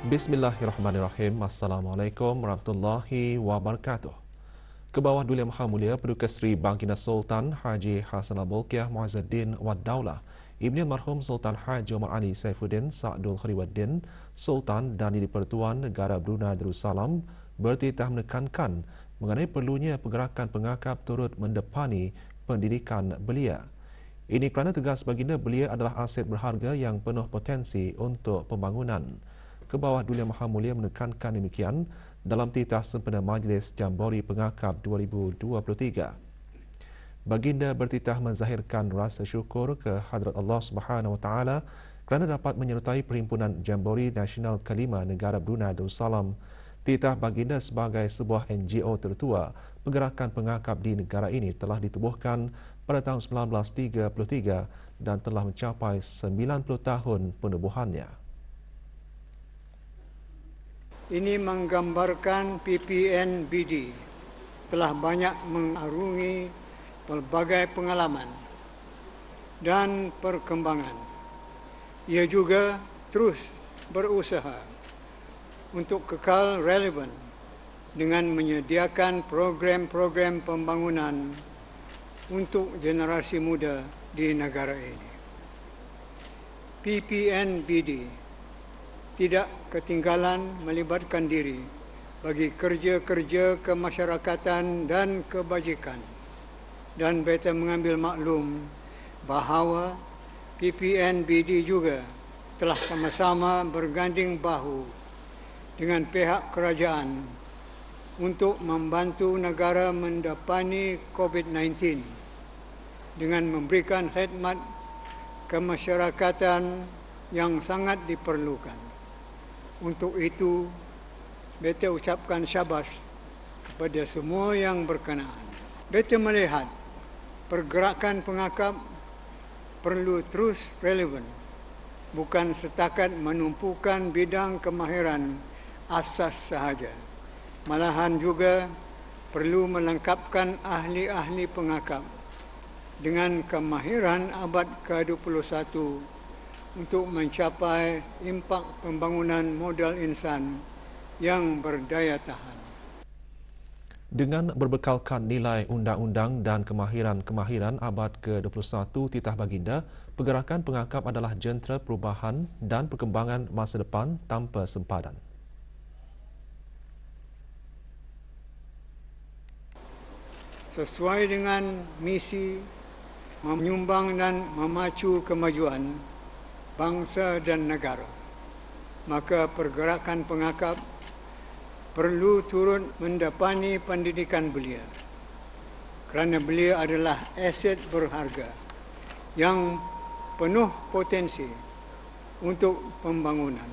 Bismillahirrahmanirrahim. Assalamualaikum warahmatullahi wabarakatuh. Kebawah Duli Maha Mulia Paduka Seri Baginda Sultan Haji Hassan Al-Bolkiah Muazzuddin Wad Daulah, Ibni Almarhum Sultan Haji Omar Ali Saifuddin Sa'dul Khariwaddin, Sultan dan Di-Pertuan Negara Brunei Darussalam bertitah menekankan mengenai perlunya pergerakan pengakap turut mendepani pendidikan belia. Ini kerana tegas baginda belia adalah aset berharga yang penuh potensi untuk pembangunan. Kebawah Duli Maha Mulia menekankan demikian dalam titah sempena Majlis Jambori Pengakap 2023. Baginda bertitah menzahirkan rasa syukur ke hadrat Allah Subhanahu Wa Taala kerana dapat menyertai Perhimpunan Jambori Nasional Kelima Negara Brunei Darussalam. Titah baginda sebagai sebuah NGO tertua pergerakan pengakap di negara ini telah ditubuhkan pada tahun 1933 dan telah mencapai 90 tahun penubuhannya. Ini menggambarkan PPNBD telah banyak mengarungi pelbagai pengalaman dan perkembangan. Ia juga terus berusaha untuk kekal relevan dengan menyediakan program-program pembangunan untuk generasi muda di negara ini. PPNBD tidak ketinggalan melibatkan diri bagi kerja-kerja kemasyarakatan dan kebajikan, dan beta mengambil maklum bahawa PPNBD juga telah sama-sama berganding bahu dengan pihak kerajaan untuk membantu negara mendepani COVID-19 dengan memberikan khidmat kemasyarakatan yang sangat diperlukan. Untuk itu, beta ucapkan syabas kepada semua yang berkenaan. Beta melihat pergerakan pengakap perlu terus relevan, bukan setakat menumpukan bidang kemahiran asas sahaja. Malahan juga perlu melengkapkan ahli-ahli pengakap dengan kemahiran abad ke-21 untuk mencapai impak pembangunan modal insan yang berdaya tahan. Dengan berbekalkan nilai undang-undang dan kemahiran-kemahiran abad ke-21 titah baginda, pergerakan pengakap adalah jentera perubahan dan perkembangan masa depan tanpa sempadan. Sesuai dengan misi menyumbang dan memacu kemajuan bangsa dan negara, maka pergerakan pengakap perlu turut mendepani pendidikan belia, kerana belia adalah aset berharga yang penuh potensi untuk pembangunan.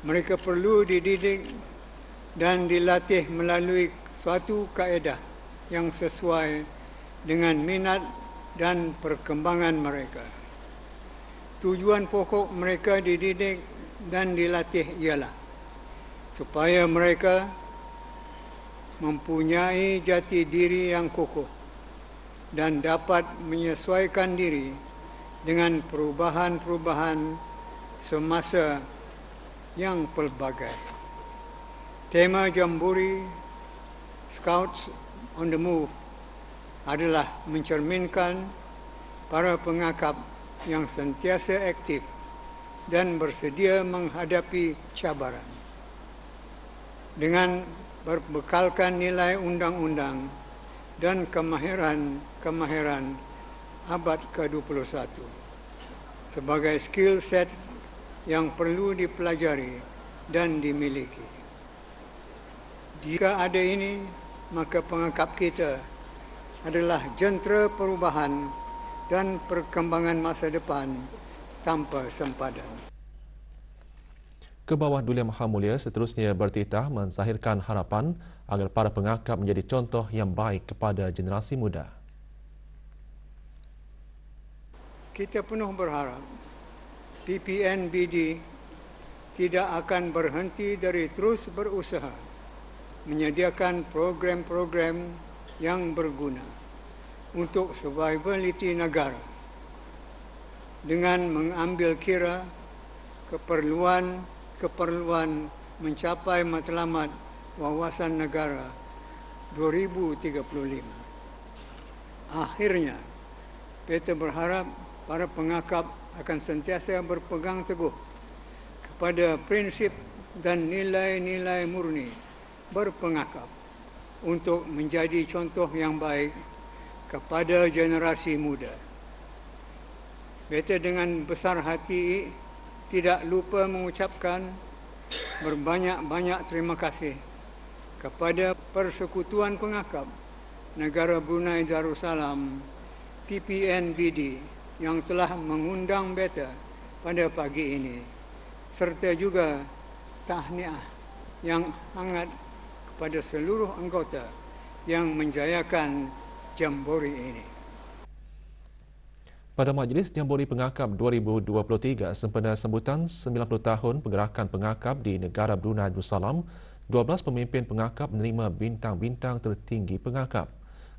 Mereka perlu dididik dan dilatih melalui suatu kaedah yang sesuai dengan minat dan perkembangan mereka. Tujuan pokok mereka dididik dan dilatih ialah supaya mereka mempunyai jati diri yang kukuh dan dapat menyesuaikan diri dengan perubahan-perubahan semasa yang pelbagai. Tema Jambori Scouts on the Move adalah mencerminkan para pengakap yang sentiasa aktif dan bersedia menghadapi cabaran. Dengan berbekalkan nilai undang-undang dan kemahiran abad ke-21 sebagai skill set yang perlu dipelajari dan dimiliki. Jika ada ini, maka pengakap kita adalah jentera perubahan dan perkembangan masa depan tanpa sempadan. Kebawah Duli Maha Mulia seterusnya bertitah menzahirkan harapan agar para pengakap menjadi contoh yang baik kepada generasi muda. Kita penuh berharap PPNBD tidak akan berhenti dari terus berusaha menyediakan program-program yang berguna untuk survivability negara dengan mengambil kira keperluan keperluan mencapai matlamat wawasan negara 2035. Akhirnya, beta berharap para pengakap akan sentiasa berpegang teguh kepada prinsip dan nilai-nilai murni berpengakap untuk menjadi contoh yang baik kepada generasi muda. Beta dengan besar hati tidak lupa mengucapkan berbanyak-banyak terima kasih kepada Persekutuan Pengakap Negara Brunei Darussalam PPNBD yang telah mengundang beta pada pagi ini, serta juga tahniah yang hangat kepada seluruh anggota yang menjayakan jambori ini. Pada Majlis Jambori Pengakap 2023 sempena sambutan 90 tahun Pergerakan Pengakap di negara Brunei Darussalam, 12 pemimpin pengakap menerima bintang-bintang tertinggi pengakap.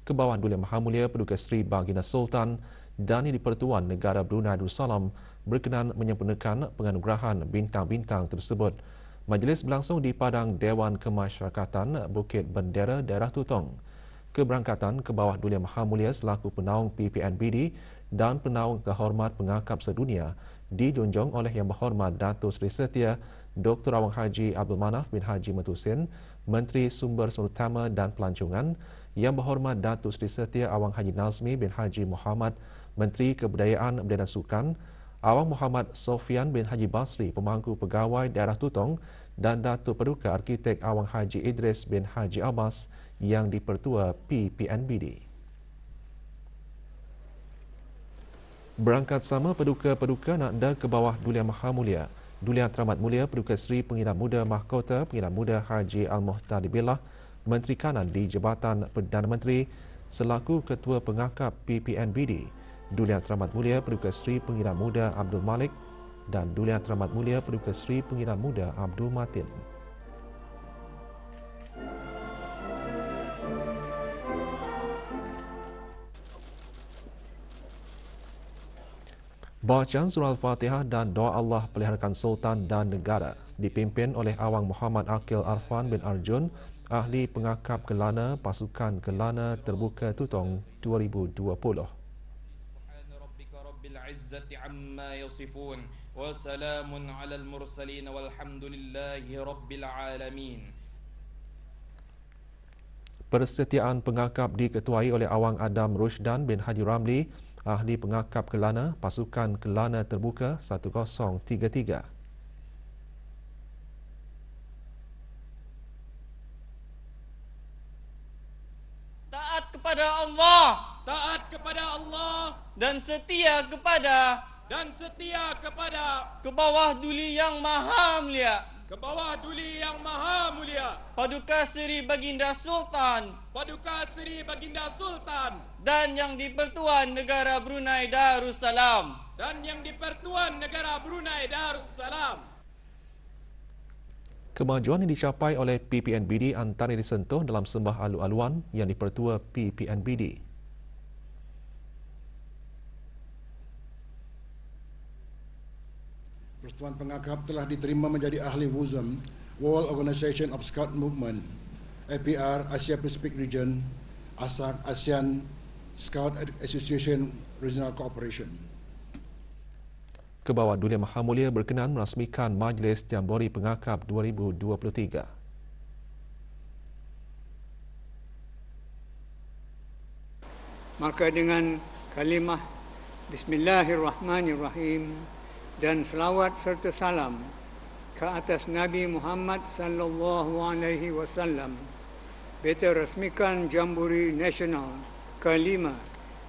Ke bawah Duli Maha Mulia Paduka Seri Baginda Sultan dan di-Pertuan Negara Brunei Darussalam berkenan menyempurnakan penganugerahan bintang-bintang tersebut. Majlis berlangsung di Padang Dewan Kemasyarakatan Bukit Bendera Daerah Tutong. Keberangkatan ke bawah Duli Maha Mulia selaku penaung PPNBD dan penaung kehormat pengakap sedunia dijunjung oleh Yang Berhormat Datuk Seri Setia Dr. Awang Haji Abdul Manaf bin Haji Metusin, Menteri Sumber Utama dan Pelancongan, Yang Berhormat Datuk Seri Setia Awang Haji Nazmi bin Haji Muhammad, Menteri Kebudayaan dan Sukan, Awang Muhammad Sofian bin Haji Basri, Pemangku Pegawai Daerah Tutong, dan Datuk Paduka Arkitek Awang Haji Idris bin Haji Abbas yang di-Pertua PPNBD. Berangkat sama Paduka-Paduka Nakda ke bawah Duli Yang Maha Mulia, Duli Yang Teramat Mulia Paduka Seri Pengiran Muda Mahkota Pengiran Muda Haji Al-Muhtadi Billah, Menteri Kanan di Jabatan Perdana Menteri selaku Ketua Pengakap PPNBD, Duli Yang Teramat Mulia Paduka Seri Pengiran Muda Abdul Malik dan Duli Yang Teramat Mulia Paduka Seri Pengiran Muda Abdul Matin. Bacaan surah Al-Fatihah dan doa Allah peliharakan Sultan dan negara dipimpin oleh Awang Muhammad Akil Arfan bin Arjun, Ahli Pengakap Kelana Pasukan Kelana Terbuka Tutong 2020. Persetiaan pengakap diketuai oleh Awang Adam Rushdan bin Haji Ramli, Ahli Pengakap Kelana Pasukan Kelana Terbuka 1033. Taat kepada Allah, taat kepada Allah dan setia kepada ke bawah Duli Yang Maha Mulia, ke bawah Duli Yang Maha Mulia, Paduka Seri Baginda Sultan Paduka Seri Baginda Sultan dan Yang di-Pertuan Negara Brunei Darussalam dan Yang di-Pertuan Negara Brunei Darussalam. Kemajuan yang dicapai oleh PPNBD antara disentuh dalam sembah alu-aluan yang di-Pertua PPNBD. Persekutuan Pengakap telah diterima menjadi ahli WUSM, World Organization of Scout Movement, APR, Asia Pacific Region, ASAC, ASEAN Scout Association Regional Cooperation. Ke bawah Duli Yang Maha Mulia berkenan merasmikan Majlis Jambori Pengakap 2023. Maka dengan kalimah Bismillahirrahmanirrahim dan selawat serta salam ke atas Nabi Muhammad sallallahu alaihi wasallam, beta resmikan Jambori Nasional ke-5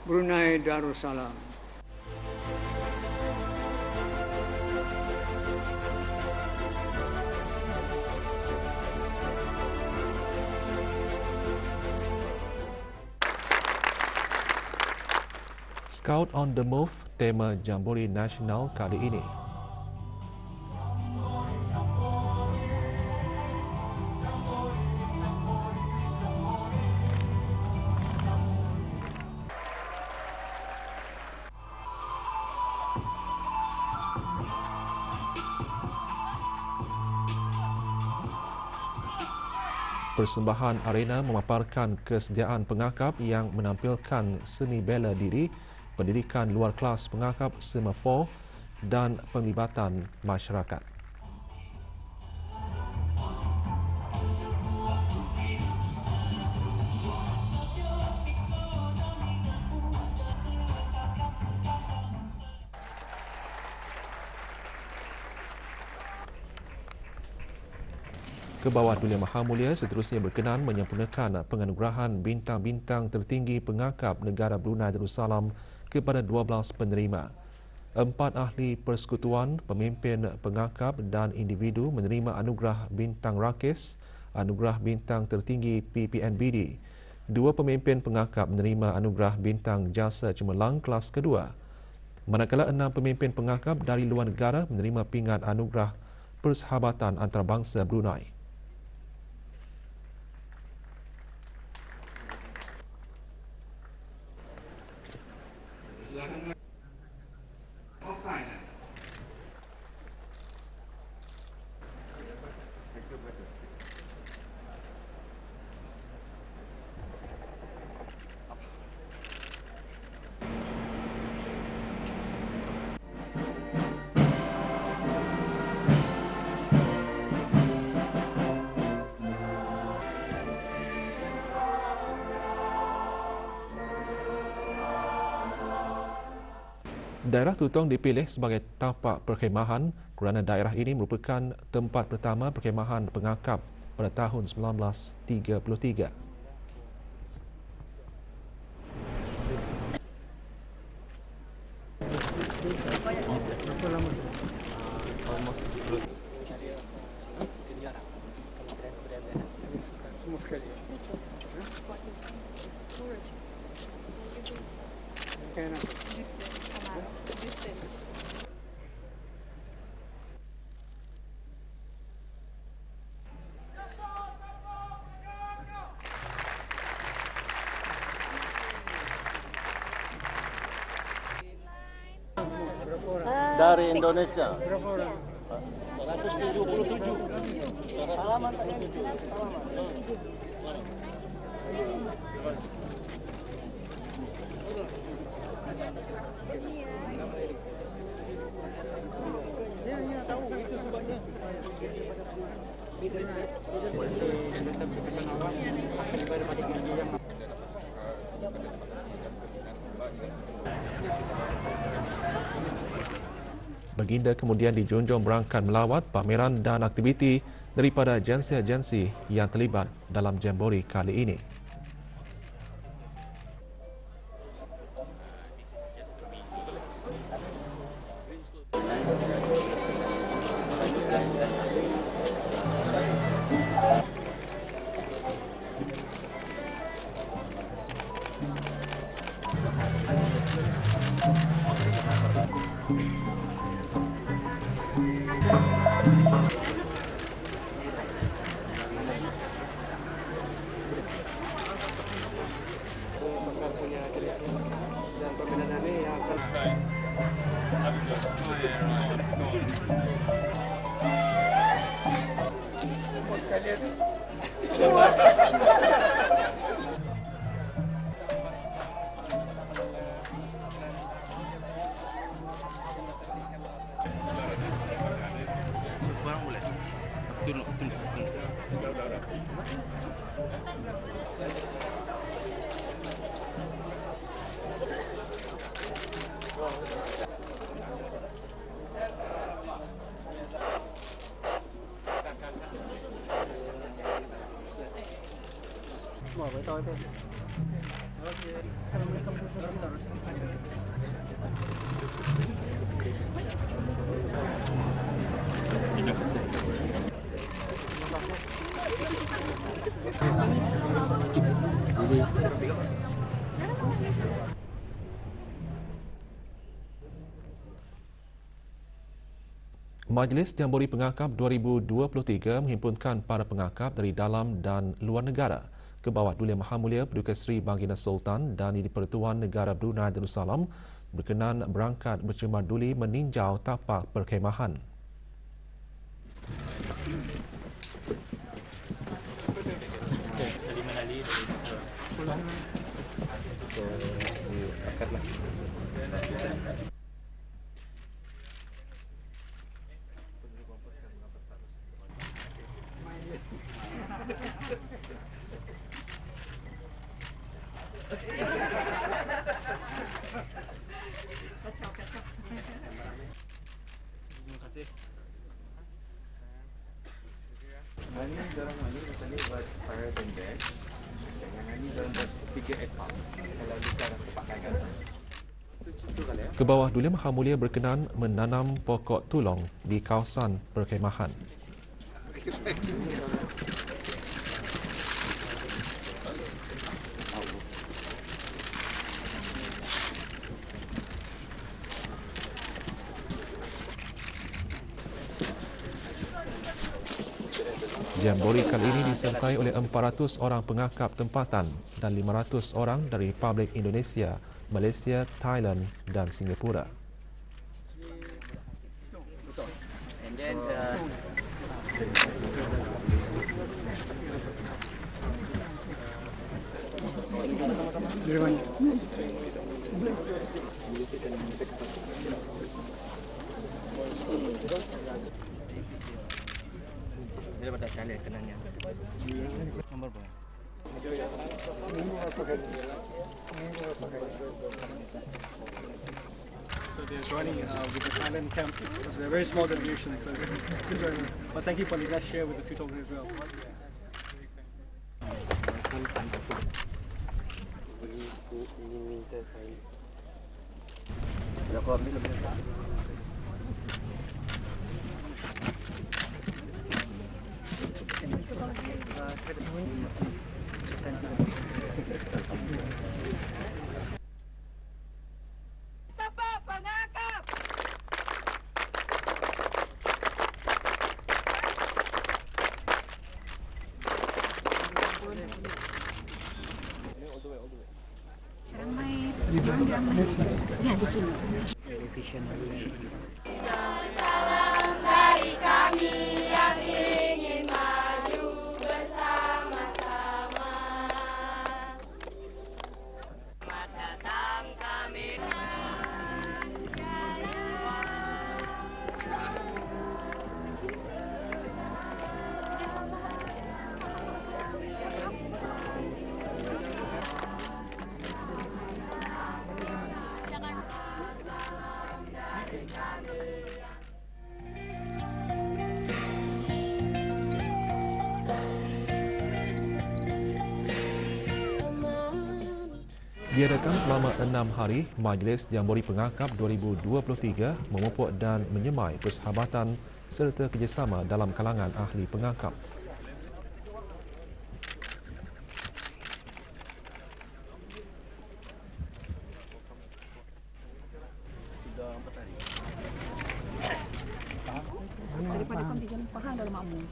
Brunei Darussalam. Scout on the Move, tema Jambori Nasional kali ini. Persembahan arena memaparkan kesediaan pengakap yang menampilkan seni bela diri, pendidikan luar kelas pengakap semafor dan penglibatan masyarakat. Kebawah Dulia Maha Mulia seterusnya berkenan menyempurnakan penganugerahan bintang-bintang tertinggi pengakap negara Brunei Darussalam kepada 12 penerima. 4 ahli persekutuan, pemimpin pengakap dan individu menerima anugerah bintang rakis, anugerah bintang tertinggi PPNBD. 2 pemimpin pengakap menerima anugerah bintang jasa cemerlang kelas kedua. Manakala 6 pemimpin pengakap dari luar negara menerima pingat anugerah Persahabatan Antarabangsa Brunei. Daerah Tutong dipilih sebagai tapak perkhemahan kerana daerah ini merupakan tempat pertama perkhemahan pengakap pada tahun 1933. Dari Indonesia. Berapa orang? 177. Salaman tak 77. Ya, tahu itu sebabnya. Baginda kemudian dijunjung berangkat melawat pameran dan aktiviti daripada agensi-agensi yang terlibat dalam Jambori kali ini. Pasar punya jenis dan permainan ini yang akan Majlis Jambori Pengakap 2023 menghimpunkan para pengakap dari dalam dan luar negara ke bawah Dulia Maha Mulia Paduka Seri Baginda Sultan dan Di-Pertuan Negara Brunei Darussalam berkenan berangkat bercemar duli meninjau tapak perkhemahan. So, akadlah. Terima kasih. Nani dalam ini rasanya buat fire than that. Dengan Nani dalam buat 3 account. Kalau kita pakai kan. Ke bawah Duli Maha Mulia berkenan menanam pokok tulong di kawasan perkhemahan. Jambori kali ini disertai oleh 400 orang pengakap tempatan dan 500 orang dari Republik Indonesia, Malaysia, Thailand dan Singapura. And then daripada channel kenangan. Nombor berapa? So they're joining with the Thailand camp. It's a very small delegation, so but thank you for letting us share with the Futon as well. Ya, di sini. Salam dari kami yang ingin maju bersama-sama. Selamat datang kami. Diadakan selama 6 hari, Majlis Jambori Pengakap 2023 memupuk dan menyemai persahabatan serta kerjasama dalam kalangan ahli pengakap. Daripada kontingen Pahang dalam makmum.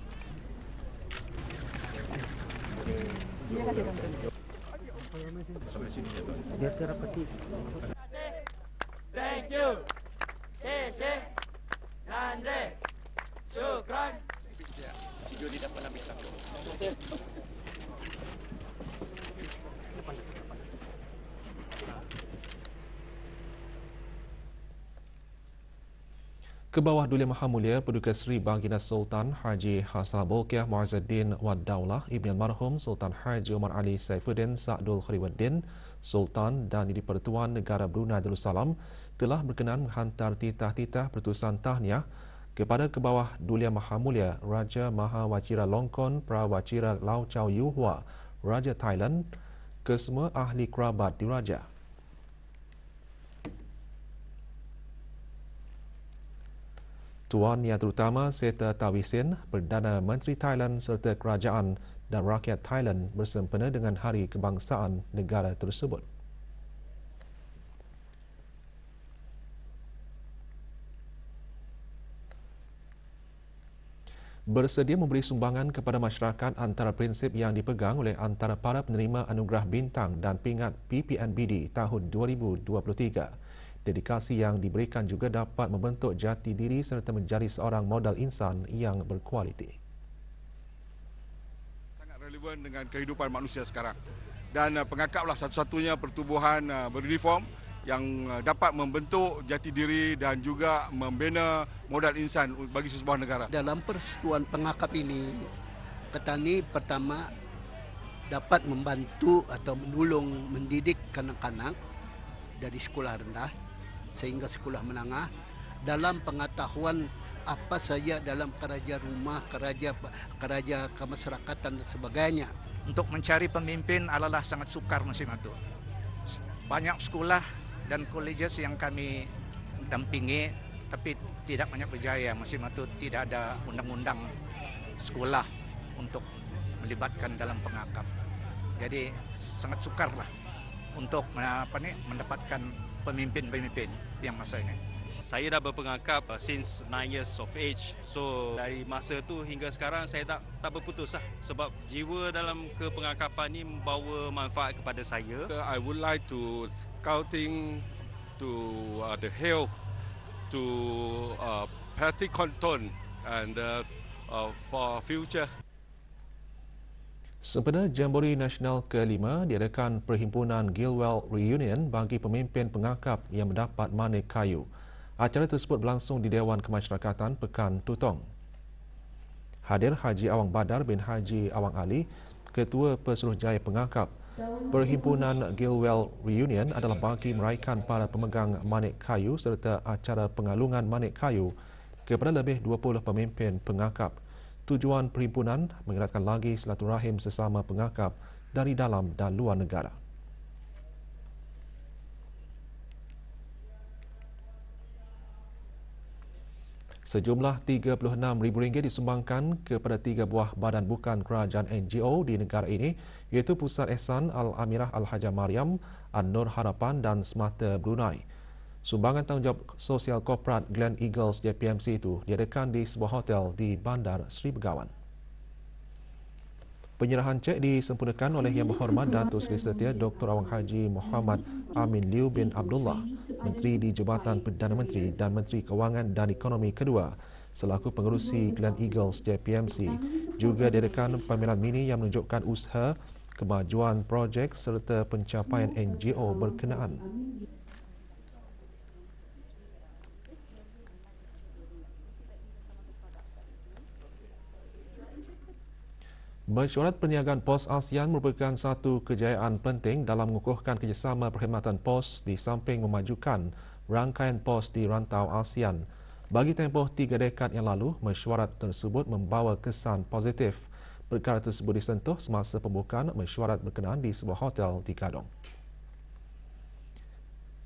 Terima kasih, Tuan. Biar terapati. Thank you. Sese. Andre. Syukran. Video tidak pernah bisa. Ke bawah Duli Maha Mulia Paduka Seri Baginda Sultan Haji Hassanal Bolkiah Muizzuddin Wad Daulah Ibn Almarhum Sultan Haji Omar Ali Saifuddin Sa'dul Khairuddin Sultan dan Di-Pertuan Negara Brunei Darussalam telah berkenan menghantar titah-titah pertusan tahniah kepada ke bawah Duli Maha Mulia Raja Maha Wachira Longkorn Prawachira Lau Chow Yu Hua Raja Thailand ke semua ahli kerabat diraja. Tuan Yang Terutama Seta Tawisin, Perdana Menteri Thailand serta kerajaan dan rakyat Thailand bersempena dengan Hari Kebangsaan negara tersebut. Bersedia memberi sumbangan kepada masyarakat antara prinsip yang dipegang oleh antara para penerima anugerah bintang dan pingat PPNBD tahun 2023. Dedikasi yang diberikan juga dapat membentuk jati diri serta menjadi seorang modal insan yang berkualiti. Sangat relevan dengan kehidupan manusia sekarang. dan pengakaplah satu-satunya pertubuhan beruniform yang dapat membentuk jati diri dan juga membina modal insan bagi sebuah negara. Dalam persatuan pengakap ini, petani pertama dapat membantu atau menolong mendidik kanak-kanak dari sekolah rendah sehingga sekolah menengah dalam pengetahuan apa saja dalam keraja rumah, keraja kemasyarakatan dan sebagainya. Untuk mencari pemimpin adalah sangat sukar musim itu. Banyak sekolah dan colleges yang kami dampingi, tapi tidak banyak berjaya. Musim itu tidak ada undang-undang sekolah untuk melibatkan dalam pengakap. Jadi sangat sukarlah untuk mendapatkan pemimpin-pemimpin yang masa ini. Saya dah berpengakap since 9 years of age. So dari masa tu hingga sekarang saya tak berputus lah. Sebab jiwa dalam kepengakapan ni membawa manfaat kepada saya. I would like to scouting to the health, to party control and for future. Sempena Jambori Nasional ke-5 diadakan Perhimpunan Gilwell Reunion bagi pemimpin pengakap yang mendapat manik kayu. Acara tersebut berlangsung di Dewan Kemasyarakatan Pekan Tutong. Hadir Haji Awang Badar bin Haji Awang Ali, Ketua Pesuruhjaya Pengakap. Perhimpunan Gilwell Reunion adalah bagi meraikan para pemegang manik kayu serta acara pengalungan manik kayu kepada lebih 20 pemimpin pengakap. Tujuan perhimpunan mengeratkan lagi silaturahim sesama pengakap dari dalam dan luar negara. Sejumlah RM36,000 disumbangkan kepada 3 buah badan bukan kerajaan NGO di negara ini, iaitu Pusat Ehsan Al-Amirah Al-Hajah Mariam, An-Nur Harapan dan Semata Brunei. Sumbangan tanggungjawab sosial korporat Glen Eagles JPMC itu diadakan di sebuah hotel di Bandar Sri Begawan. Penyerahan cek disempurnakan oleh Yang Berhormat Datuk Seri Setia Dr. Awang Haji Muhammad Amin Liu bin Abdullah, Menteri di Jabatan Perdana Menteri dan Menteri Kewangan dan Ekonomi kedua, selaku pengerusi Glen Eagles JPMC. Juga diadakan pameran mini yang menunjukkan usaha, kemajuan projek serta pencapaian NGO berkenaan. Mesyuarat Perniagaan Pos ASEAN merupakan satu kejayaan penting dalam mengukuhkan kerjasama perkhidmatan pos di samping memajukan rangkaian pos di rantau ASEAN. Bagi tempoh 3 dekad yang lalu, mesyuarat tersebut membawa kesan positif. Perkara tersebut disentuh semasa pembukaan mesyuarat berkenaan di sebuah hotel di Gadong.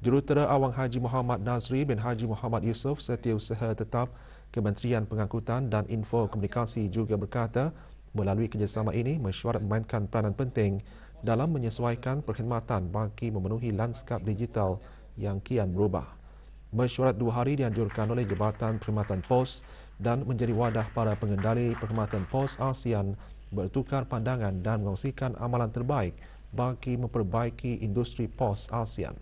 Jurutera Awang Haji Muhammad Nazri bin Haji Muhammad Yusof, Setiausaha Tetap Kementerian Pengangkutan dan Info Komunikasi juga berkata, melalui kerjasama ini, mesyuarat memainkan peranan penting dalam menyesuaikan perkhidmatan bagi memenuhi lanskap digital yang kian berubah. Mesyuarat 2 hari dianjurkan oleh Jabatan Perkhidmatan Pos dan menjadi wadah para pengendali perkhidmatan pos ASEAN bertukar pandangan dan mengongsikan amalan terbaik bagi memperbaiki industri pos ASEAN.